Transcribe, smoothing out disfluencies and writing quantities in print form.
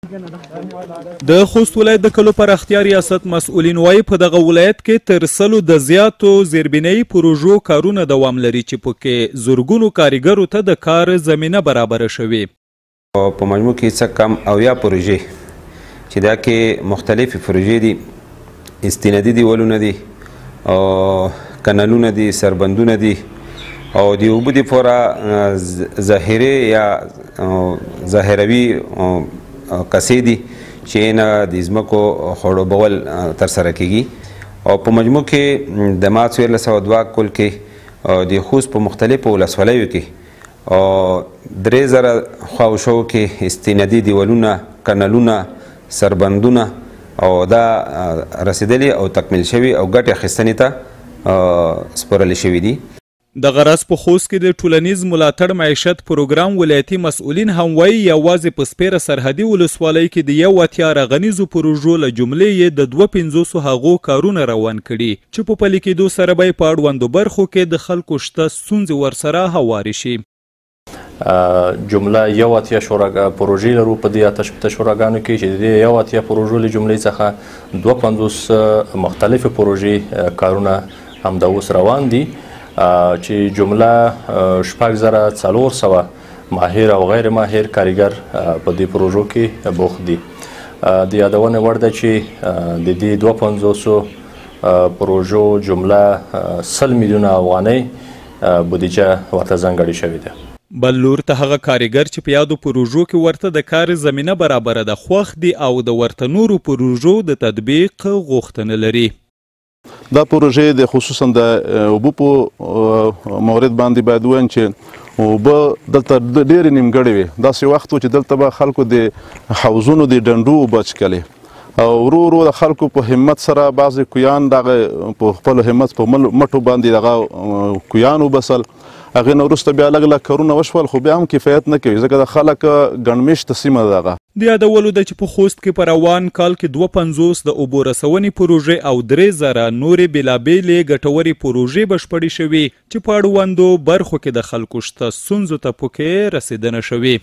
د خوست ولایت د کلو پراختیا ریاست مسؤلین وایي په دغه ولایت کې تر سلو د زیاتو زیربنایي پروژو کارونه دوام لري چې پکې زرګونو کارګرو ته د کار زمینه برابره شوې. په مجموع کې څه کم 80 پروژې چې دا کې مختلفې پروژې دي، استنادي دیوالونه دي او کانالونه دي، سربندونه دي او د اوبو دپاره ظاهري یا ظاهروي کسې دي چې نه د ځمکو خړوبول ترسره کیږي. او په مجموع کې د مارچ 1402 کال کې د خوست په مختلفو ولسوالیو کې 3000 خواوشو کې استنادي دیوالونه، کانالونه، سربندونه او دا رسیدلي او تکمیل شوي او ګټې اخیستنې ته سپارل شوي دي. د غرض په خوست کې د ټولنیز ملاتړ معیشت پروګرام ولایتي مسؤلین هم وایي یوازې په سپیره سرحدي ولسوالۍ کې د 80 رغنیزو پروژو له جملې یې د 250 هغو کارونه روان کړي چې په پلي کېدو سره به په اړوندو برخو کې د خلکو شته ستونزې ورسره هوارې شي. جمله 80 پروژې لرو په دې آتش شوراګانو کې چې د 80 پروژو له جملې څخه 250 مختلفې پروژې کارونه همدا اوس روان دي چې جمله 6400 ماهر او غیر ماهر کارګر په دې پروژو کې بوخت دي. د یادونې وړ ده چې د دې 250 پروژو جمله 100 میلیونه افغانۍ بودیجه ورته ځانګړې شوې ده. بل لور ته هغه کارګر چې په یادو پروژو کې ورته د کار زمینه برابره ده خوښ دي او د ورته نورو پروژو د تطبیق غوښتنه لري. دا پروژې د خصوصا د اوبو په مورد باندې باید ووایم چې اوبه دلته ډېرې نیمګړې وي. داسې وخت و چې دلته به خلکو د حوضونو د ډنډو اوبه څښلې او ورو ورو د خلکو په همت سره بعضې کویان دغه په خپل همت په مټو باندې دغه کویان وبسل. هغې نه وروسته بیا لږ لږ کارونه وشول خو بیا هم کفایت نه کوي ځکه د خلک ګڼمېشته سیمه ده. دغه د یادولو ده چې په خوست کې په روان کال کې 250 د اوبو رسونې پروژې او 3000 نورې بېلابېلې ګټورې پروژې بشپړې شوې چې په اړوندو برخو کې د خلکو شته ستونزو ته پکې رسېدنه شوې.